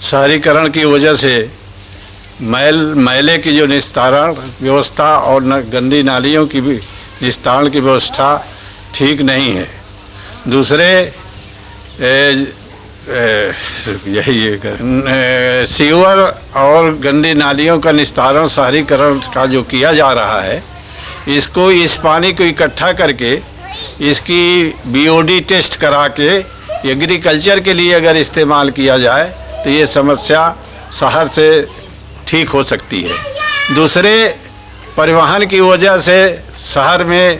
शहरीकरण की वजह से मैले की जो निस्तारण व्यवस्था और गंदी नालियों की भी निस्तारण की व्यवस्था ठीक नहीं है। दूसरे सीवर और गंदी नालियों का निस्तारण शहरीकरण का जो किया जा रहा है, इसको इस पानी को इकट्ठा करके इसकी बीओडी टेस्ट करा के एग्रीकल्चर के लिए अगर इस्तेमाल किया जाए तो ये समस्या शहर से ठीक हो सकती है। दूसरे परिवहन की वजह से शहर में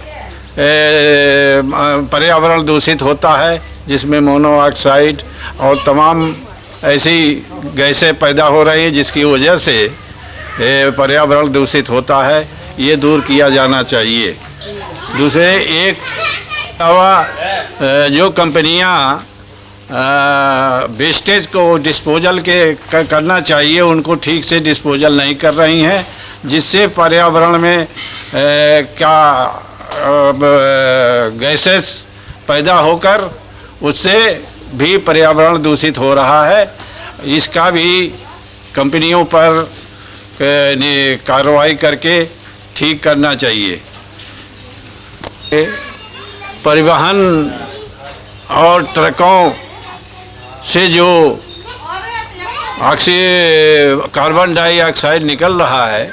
पर्यावरण दूषित होता है, जिसमें मोनोऑक्साइड और तमाम ऐसी गैसें पैदा हो रही हैं जिसकी वजह से पर्यावरण दूषित होता है। ये दूर किया जाना चाहिए। दूसरे एक जो कंपनियां वेस्टेज को डिस्पोजल करना चाहिए, उनको ठीक से डिस्पोजल नहीं कर रही हैं, जिससे पर्यावरण में गैसेस पैदा होकर उससे भी पर्यावरण दूषित हो रहा है। इसका भी कंपनियों पर कार्रवाई करके ठीक करना चाहिए। परिवहन और ट्रकों से जो कार्बन डाइऑक्साइड निकल रहा है,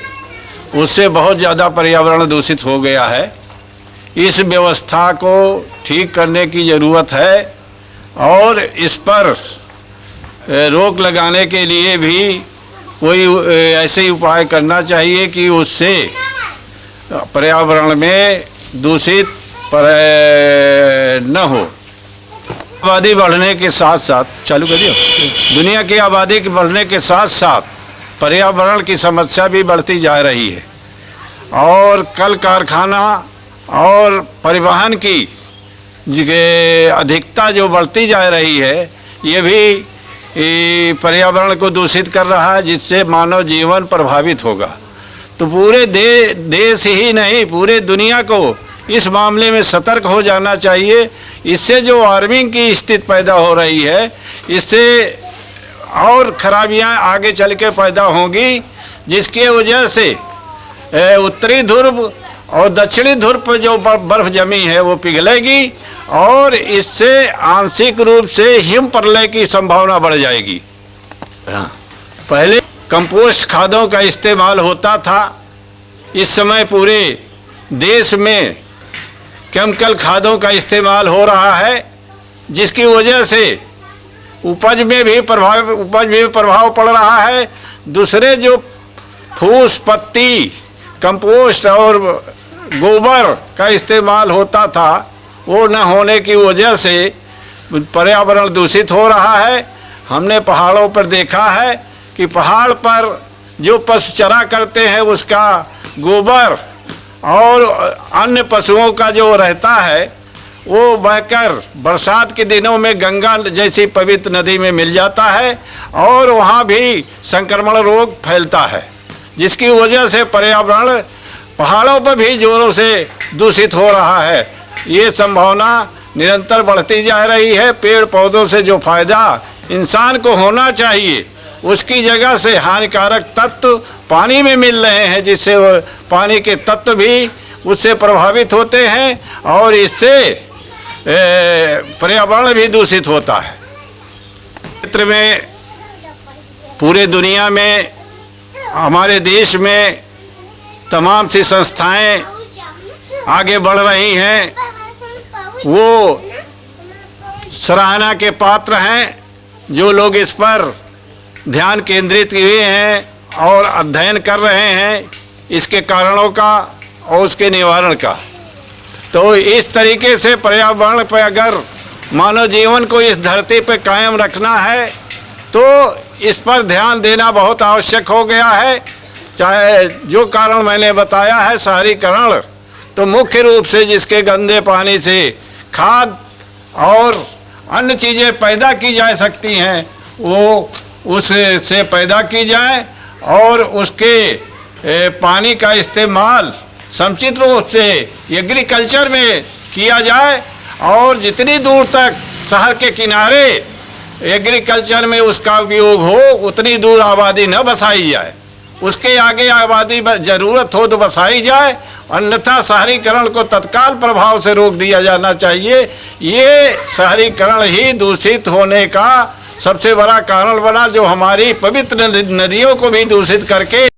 उससे बहुत ज़्यादा पर्यावरण दूषित हो गया है। इस व्यवस्था को ठीक करने की ज़रूरत है और इस पर रोक लगाने के लिए भी कोई ऐसे उपाय करना चाहिए कि उससे पर्यावरण में दूषित न हो। आबादी बढ़ने के साथ साथ चालू कर दिया, दुनिया की आबादी के बढ़ने के साथ साथ पर्यावरण की समस्या भी बढ़ती जा रही है और कल कारखाना और परिवहन की अधिकता जो बढ़ती जा रही है, ये भी पर्यावरण को दूषित कर रहा है, जिससे मानव जीवन प्रभावित होगा। तो पूरे देश ही नहीं, पूरे दुनिया को इस मामले में सतर्क हो जाना चाहिए। इससे जो वार्मिंग की स्थिति पैदा हो रही है, इससे और खराबियां आगे चल के पैदा होंगी, जिसके वजह से उत्तरी ध्रुव और दक्षिणी ध्रुव पर जो बर्फ जमी है वो पिघलेगी और इससे आंशिक रूप से हिम प्रलय की संभावना बढ़ जाएगी। पहले कंपोस्ट खादों का इस्तेमाल होता था, इस समय पूरे देश में केमिकल खादों का इस्तेमाल हो रहा है, जिसकी वजह से उपज में भी प्रभाव पड़ रहा है। दूसरे जो फूस पत्ती कंपोस्ट और गोबर का इस्तेमाल होता था, वो न होने की वजह से पर्यावरण दूषित हो रहा है। हमने पहाड़ों पर देखा है कि पहाड़ पर जो पशु चरा करते हैं, उसका गोबर और अन्य पशुओं का जो रहता है, वो बहकर बरसात के दिनों में गंगा जैसी पवित्र नदी में मिल जाता है और वहाँ भी संक्रमण रोग फैलता है, जिसकी वजह से पर्यावरण पहाड़ों पर भी जोरों से दूषित हो रहा है। ये संभावना निरंतर बढ़ती जा रही है। पेड़ पौधों से जो फायदा इंसान को होना चाहिए, उसकी जगह से हानिकारक तत्व पानी में मिल रहे हैं, जिससे पानी के तत्व भी उससे प्रभावित होते हैं और इससे पर्यावरण भी दूषित होता है। क्षेत्र में पूरे दुनिया में, हमारे देश में तमाम सी संस्थाएं आगे बढ़ रही हैं, वो सराहना के पात्र हैं। जो लोग इस पर ध्यान केंद्रित किए हैं और अध्ययन कर रहे हैं इसके कारणों का और उसके निवारण का, तो इस तरीके से पर्यावरण पर अगर मानव जीवन को इस धरती पर कायम रखना है तो इस पर ध्यान देना बहुत आवश्यक हो गया है। चाहे जो कारण मैंने बताया है, शहरीकरण, तो मुख्य रूप से जिसके गंदे पानी से खाद और अन्य चीज़ें पैदा की जा सकती हैं, वो उससे पैदा की जाए और उसके पानी का इस्तेमाल समुचित रूप से एग्रीकल्चर में किया जाए और जितनी दूर तक शहर के किनारे एग्रीकल्चर में उसका उपयोग हो, उतनी दूर आबादी न बसाई जाए। उसके आगे आबादी जरूरत हो तो बसाई जाए, अन्यथा शहरीकरण को तत्काल प्रभाव से रोक दिया जाना चाहिए। ये शहरीकरण ही दूषित होने का सबसे बड़ा कारण बना, जो हमारी पवित्र नदियों को भी दूषित करके